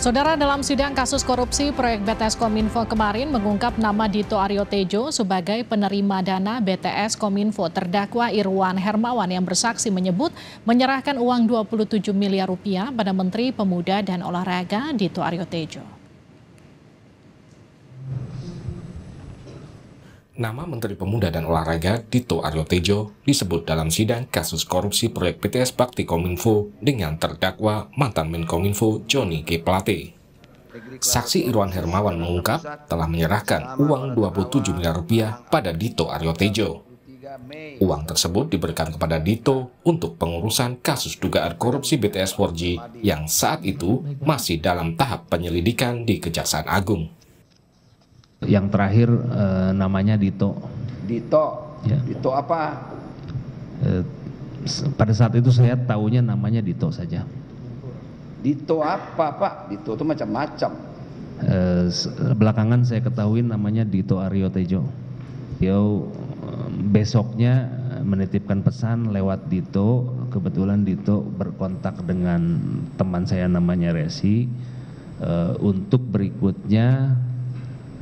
Saudara, dalam sidang kasus korupsi proyek BTS Kominfo kemarin mengungkap nama Dito Aryo Tejo sebagai penerima dana BTS Kominfo. Terdakwa Irwan Hermawan yang bersaksi menyebut menyerahkan uang 27 miliar rupiah pada Menteri Pemuda dan Olahraga Dito Aryo Tejo. Nama Menteri Pemuda dan Olahraga Dito Aryo Tejo disebut dalam sidang kasus korupsi proyek BTS Bakti Kominfo dengan terdakwa mantan Menkominfo Johnny G. Plate. Saksi Irwan Hermawan mengungkap telah menyerahkan uang 27 miliar rupiah pada Dito Aryo Tejo. Uang tersebut diberikan kepada Dito untuk pengurusan kasus dugaan korupsi BTS 4G yang saat itu masih dalam tahap penyelidikan di Kejaksaan Agung. Yang terakhir namanya Dito. Dito? Ya. Dito apa? Pada saat itu saya tahunya namanya Dito saja. Dito apa, Pak? Dito itu macam-macam. Belakangan saya ketahui namanya Dito Aryo Tejo. Dia besoknya menitipkan pesan lewat Dito. Kebetulan Dito berkontak dengan teman saya namanya Resi. Untuk berikutnya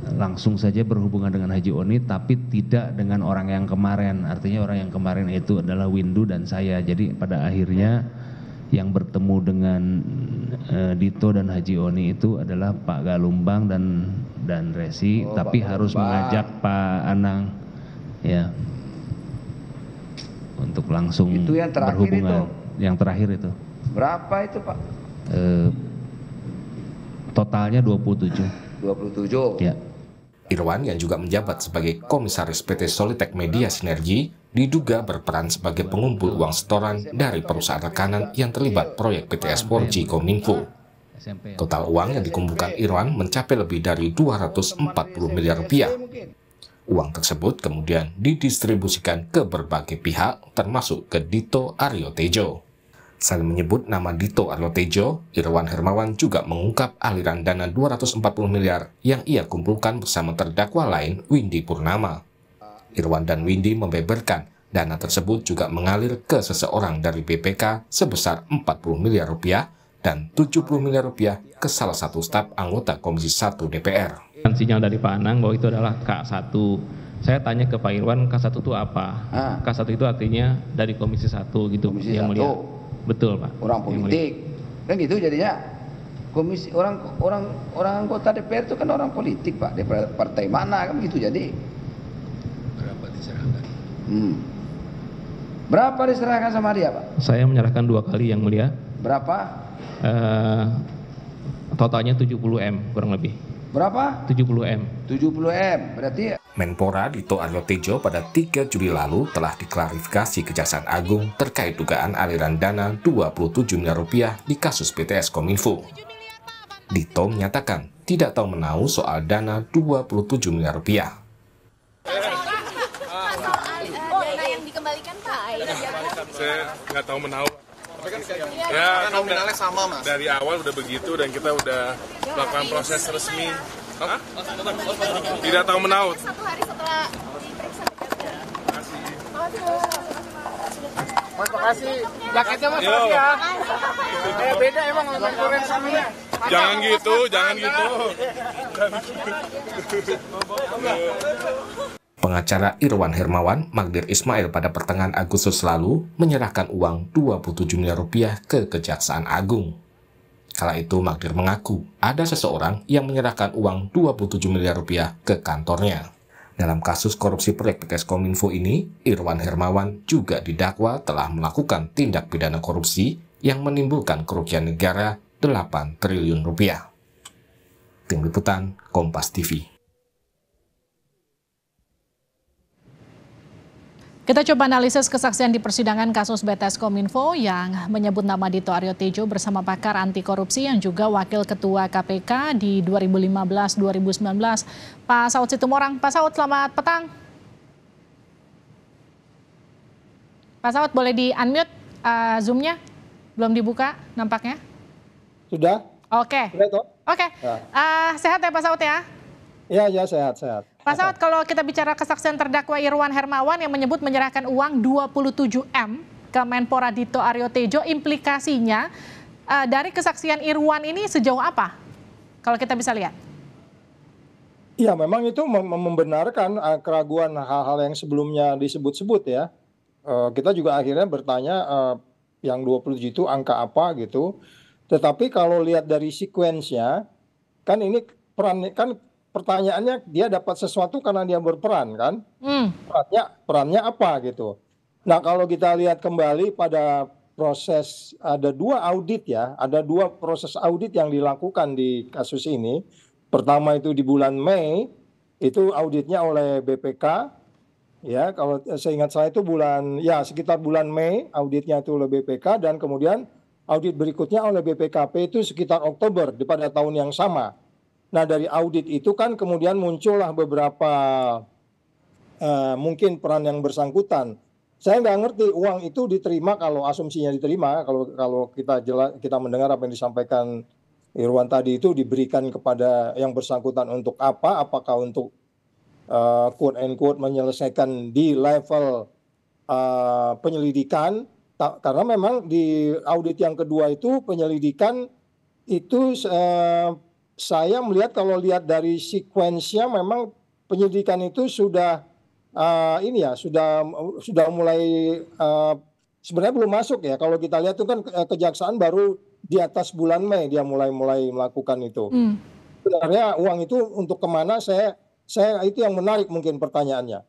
langsung saja berhubungan dengan Haji Oni, tapi tidak dengan orang yang kemarin. Artinya orang yang kemarin itu adalah Windu dan saya. Jadi pada akhirnya yang bertemu dengan Dito dan Haji Oni itu adalah Pak Galumbang dan Resi, tapi harus mengajak Pak Anang ya untuk langsung itu yang berhubungan. Yang terakhir itu. Berapa itu, Pak? Totalnya 27. 27. Ya. Irwan yang juga menjabat sebagai komisaris PT Solitek Media Sinergi diduga berperan sebagai pengumpul uang setoran dari perusahaan rekanan yang terlibat proyek BTS 4G Kominfo. Total uang yang dikumpulkan Irwan mencapai lebih dari 240 miliar rupiah. Uang tersebut kemudian didistribusikan ke berbagai pihak termasuk ke Dito Aryo Tejo. Selain menyebut nama Dito Aryo Tejo, Irwan Hermawan juga mengungkap aliran dana 240 miliar yang ia kumpulkan bersama terdakwa lain Windy Purnama. Irwan dan Windy membeberkan dana tersebut juga mengalir ke seseorang dari BPK sebesar 40 miliar rupiah dan 70 miliar rupiah ke salah satu staf anggota Komisi 1 DPR. Sinyal dari Pak Anang bahwa itu adalah K1. Saya tanya ke Pak Irwan, K1 itu apa? K1 itu artinya dari Komisi 1 gitu. Komisi yang 1. Mulia. Betul, Pak. Orang politik. Kan gitu jadinya. Komisi orang anggota DPR itu kan orang politik, Pak. DPR partai mana kan gitu jadi. Berapa diserahkan? Berapa diserahkan sama dia, Pak? Saya menyerahkan 2 kali, Yang Mulia. Berapa? Totalnya 70M kurang lebih. Berapa? 70M. 70M. Berarti Menpora Dito Aryo Tejo pada 3 Juli lalu telah diklarifikasi Kejaksaan Agung terkait dugaan aliran dana 27 miliar rupiah di kasus BTS Kominfo. Dito menyatakan tidak tahu menahu soal dana 27 miliar rupiah. Dana yang dikembalikan, Pak. Saya nggak tahu menahu. Ya, nominalnya sama, Mas. Dari awal udah begitu dan kita udah melakukan proses resmi. Hah? Tidak tahu menahu. 1 hari setelah diperiksa. Mas, makasih. Jaketnya Mas, makasih ya. Beda emang goreng samanya. Jangan gitu, jangan gitu. Pengacara Irwan Hermawan, Magdir Ismail pada pertengahan Agustus lalu menyerahkan uang 27 miliar rupiah ke Kejaksaan Agung. Kala itu Magdir mengaku ada seseorang yang menyerahkan uang 27 miliar rupiah ke kantornya. Dalam kasus korupsi proyek BTS Kominfo ini, Irwan Hermawan juga didakwa telah melakukan tindak pidana korupsi yang menimbulkan kerugian negara 8 triliun rupiah. Tim Liputan, Kompas TV. Kita coba analisis kesaksian di persidangan kasus BTS Kominfo yang menyebut nama Dito Aryo Tejo bersama pakar anti korupsi yang juga wakil ketua KPK di 2015-2019, Pak Saud Situmorang. Pak Saud, selamat petang. Pak Saud, boleh di-unmute Zoom-nya? Belum dibuka nampaknya? Sudah. Oke. Oke. Sehat ya Pak Saud ya? Iya, sehat. Pak Saud, kalau kita bicara kesaksian terdakwa Irwan Hermawan yang menyebut menyerahkan uang 27M ke Menpora Dito Aryo Tejo, implikasinya dari kesaksian Irwan ini sejauh apa Kalau kita bisa lihat. Iya, memang itu membenarkan keraguan hal-hal yang sebelumnya disebut-sebut ya. Kita juga akhirnya bertanya yang 27 itu angka apa gitu. Tetapi kalau lihat dari sekuensnya, kan ini kan pertanyaannya dia dapat sesuatu karena dia berperan kan. Perannya apa gitu. Nah kalau kita lihat kembali pada proses, ada 2 audit ya, ada 2 proses audit yang dilakukan di kasus ini. Pertama itu di bulan Mei, itu auditnya oleh BPK, ya kalau seingat saya itu sekitar bulan Mei auditnya itu oleh BPK, dan kemudian audit berikutnya oleh BPKP itu sekitar Oktober pada tahun yang sama. Nah dari audit itu kan kemudian muncullah beberapa mungkin peran yang bersangkutan. Saya nggak ngerti uang itu diterima, kalau asumsinya diterima, kalau kita mendengar apa yang disampaikan Irwan tadi, itu diberikan kepada yang bersangkutan untuk apa? Apakah untuk quote and quote menyelesaikan di level penyelidikan? Karena memang di audit yang kedua itu penyelidikan itu saya melihat, kalau lihat dari sekuensnya, memang penyelidikan itu sudah sudah mulai sebenarnya belum masuk ya. Kalau kita lihat itu kan kejaksaan baru di atas bulan Mei dia mulai melakukan itu. Sebenarnya uang itu untuk kemana, saya itu yang menarik mungkin pertanyaannya.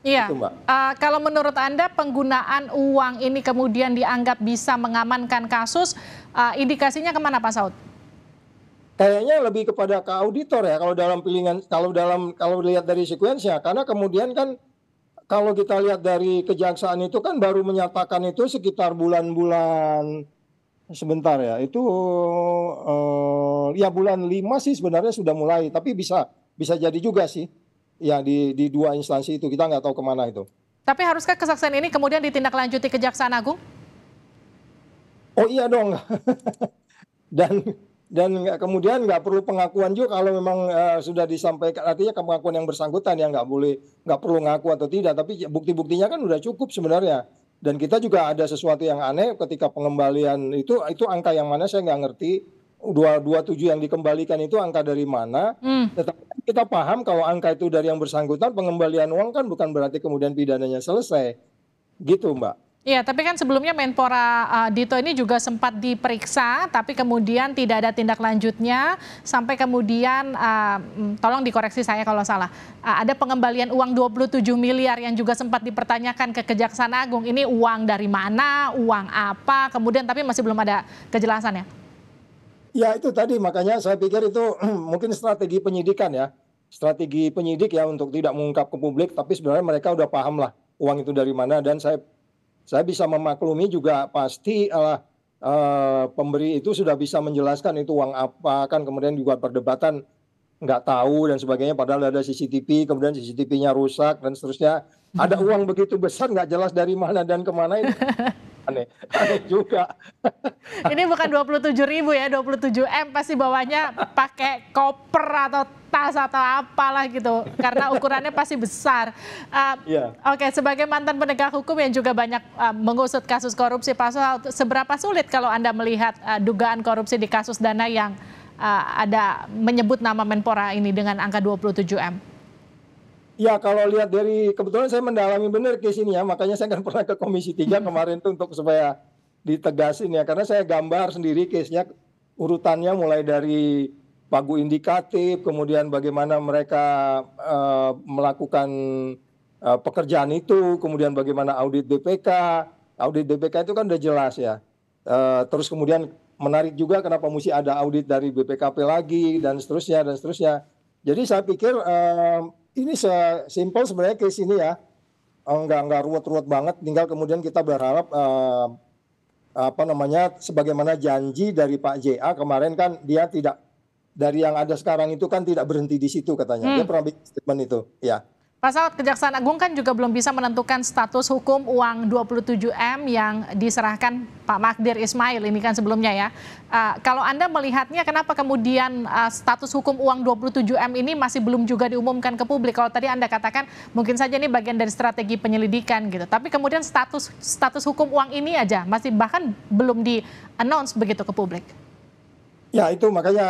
Iya, itu, Mbak. Kalau menurut Anda penggunaan uang ini kemudian dianggap bisa mengamankan kasus, indikasinya kemana Pak Saud? Kayaknya lebih kepada ke auditor ya, kalau lihat dari sekuensnya, karena kemudian kan kalau kita lihat dari kejaksaan itu kan baru menyatakan itu sekitar bulan-bulan sebentar ya, itu ya bulan 5 sih sebenarnya sudah mulai, tapi bisa jadi juga sih ya di 2 instansi itu, kita nggak tahu kemana itu. Tapi haruskah kesaksian ini kemudian ditindaklanjuti Kejaksaan Agung? Oh iya dong. Dan kemudian nggak perlu pengakuan juga kalau memang sudah disampaikan, artinya pengakuan yang bersangkutan ya, nggak perlu ngaku atau tidak, tapi bukti-buktinya kan udah cukup sebenarnya. Dan kita juga ada sesuatu yang aneh ketika pengembalian itu angka yang mana saya nggak ngerti. 27 yang dikembalikan itu angka dari mana? Tetapi kita paham kalau angka itu dari yang bersangkutan, pengembalian uang kan bukan berarti kemudian pidananya selesai, gitu Mbak. Iya, tapi kan sebelumnya Menpora Dito ini juga sempat diperiksa, tapi kemudian tidak ada tindak lanjutnya, sampai kemudian, tolong dikoreksi saya kalau salah, ada pengembalian uang 27 miliar yang juga sempat dipertanyakan ke Kejaksaan Agung. Ini uang dari mana, uang apa, kemudian tapi masih belum ada kejelasan ya? Ya itu tadi, makanya saya pikir itu mungkin strategi penyidikan ya, strategi penyidik ya untuk tidak mengungkap ke publik, tapi sebenarnya mereka udah paham lah uang itu dari mana, dan saya bisa memaklumi juga pasti pemberi itu sudah bisa menjelaskan itu uang apa, kan kemudian juga perdebatan nggak tahu dan sebagainya, padahal ada CCTV, kemudian CCTV-nya rusak dan seterusnya, ada uang begitu besar nggak jelas dari mana dan kemana, itu aneh juga. Ini bukan 27.000 ya, 27M pasti bawanya pakai koper atau tas atau apalah gitu, karena ukurannya pasti besar. Oke, sebagai mantan penegak hukum yang juga banyak mengusut kasus korupsi, Pak Saud, seberapa sulit kalau Anda melihat dugaan korupsi di kasus Dana yang ada menyebut nama Menpora ini dengan angka 27M? Ya kalau lihat dari, kebetulan saya mendalami benar case ini ya, makanya saya kan pernah ke Komisi 3 kemarin tuh untuk supaya ditegasin ya, karena saya gambar sendiri case-nya, urutannya mulai dari pagu indikatif, kemudian bagaimana mereka melakukan pekerjaan itu, kemudian bagaimana audit BPK itu kan udah jelas ya, terus kemudian menarik juga kenapa mesti ada audit dari BPKP lagi dan seterusnya. Jadi saya pikir ini simpel sebenarnya case ini ya, nggak ruwet-ruwet banget, tinggal kemudian kita berharap sebagaimana janji dari Pak JA kemarin, kan dia tidak, dari yang ada sekarang itu kan tidak berhenti di situ katanya, dia pernah bikin statement itu ya. Pak Saud, Kejaksaan Agung kan juga belum bisa menentukan status hukum uang 27M yang diserahkan Pak Magdir Ismail ini kan sebelumnya ya. Kalau Anda melihatnya, kenapa kemudian status hukum uang 27M ini masih belum juga diumumkan ke publik? Kalau tadi Anda katakan mungkin saja ini bagian dari strategi penyelidikan gitu. Tapi kemudian status hukum uang ini aja masih bahkan belum di-announce begitu ke publik. Ya itu makanya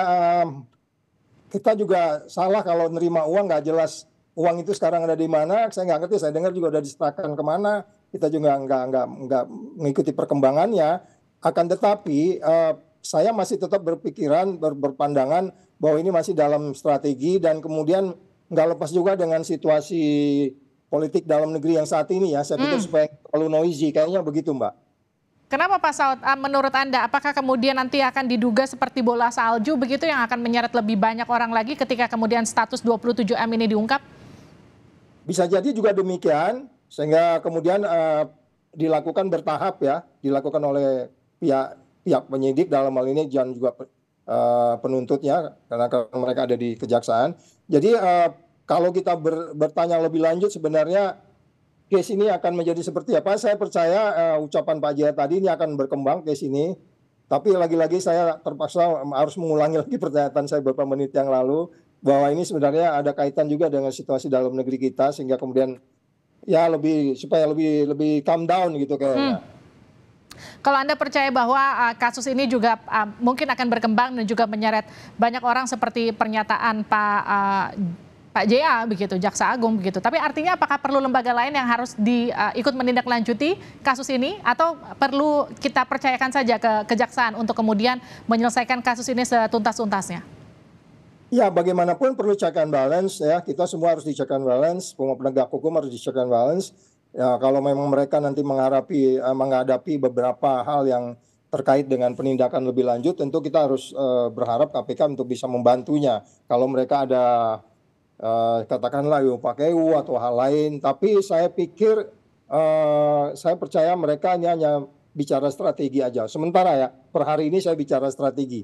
kita juga salah kalau nerima uang nggak jelas uang itu sekarang ada di mana. Saya nggak ngerti. Saya dengar juga udah diserahkan kemana. Kita juga nggak mengikuti perkembangannya. Akan tetapi saya masih tetap berpikiran berpandangan bahwa ini masih dalam strategi dan kemudian nggak lepas juga dengan situasi politik dalam negeri yang saat ini ya. Saya pikir supaya terlalu noisy kayaknya begitu, Mbak. Kenapa Pak Saud, menurut Anda, apakah kemudian nanti akan diduga seperti bola salju begitu yang akan menyeret lebih banyak orang lagi ketika kemudian status 27M ini diungkap? Bisa jadi juga demikian, sehingga kemudian dilakukan bertahap ya, dilakukan oleh pihak penyidik dalam hal ini dan juga penuntutnya, karena mereka ada di kejaksaan. Jadi kalau kita bertanya lebih lanjut sebenarnya, case ini akan menjadi seperti apa? Saya percaya ucapan Pak Jaya tadi ini akan berkembang case ini. Tapi lagi-lagi saya terpaksa harus mengulangi lagi pernyataan saya beberapa menit yang lalu bahwa ini sebenarnya ada kaitan juga dengan situasi dalam negeri kita sehingga kemudian ya supaya lebih calm down gitu kayaknya. Kalau Anda percaya bahwa kasus ini juga mungkin akan berkembang dan juga menyeret banyak orang seperti pernyataan Pak JA begitu, Jaksa Agung begitu. Tapi artinya apakah perlu lembaga lain yang harus ikut menindaklanjuti kasus ini atau perlu kita percayakan saja ke kejaksaan untuk kemudian menyelesaikan kasus ini setuntas-tuntasnya? Ya, bagaimanapun perlu check and balance ya. Kita semua harus di check and balance, penegak hukum harus di check and balance. Ya, kalau memang mereka nanti menghadapi beberapa hal yang terkait dengan penindakan lebih lanjut, tentu kita harus berharap KPK untuk bisa membantunya. Kalau mereka ada katakanlah PKU atau hal lain, tapi saya pikir saya percaya mereka hanya bicara strategi aja. Sementara ya per hari ini saya bicara strategi,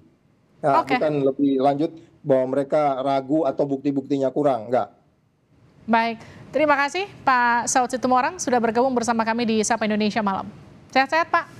ya, bukan lebih lanjut bahwa mereka ragu atau bukti-buktinya kurang, enggak. Baik, terima kasih Pak Saud Situmorang sudah bergabung bersama kami di Sapa Indonesia Malam. Sehat-sehat Pak.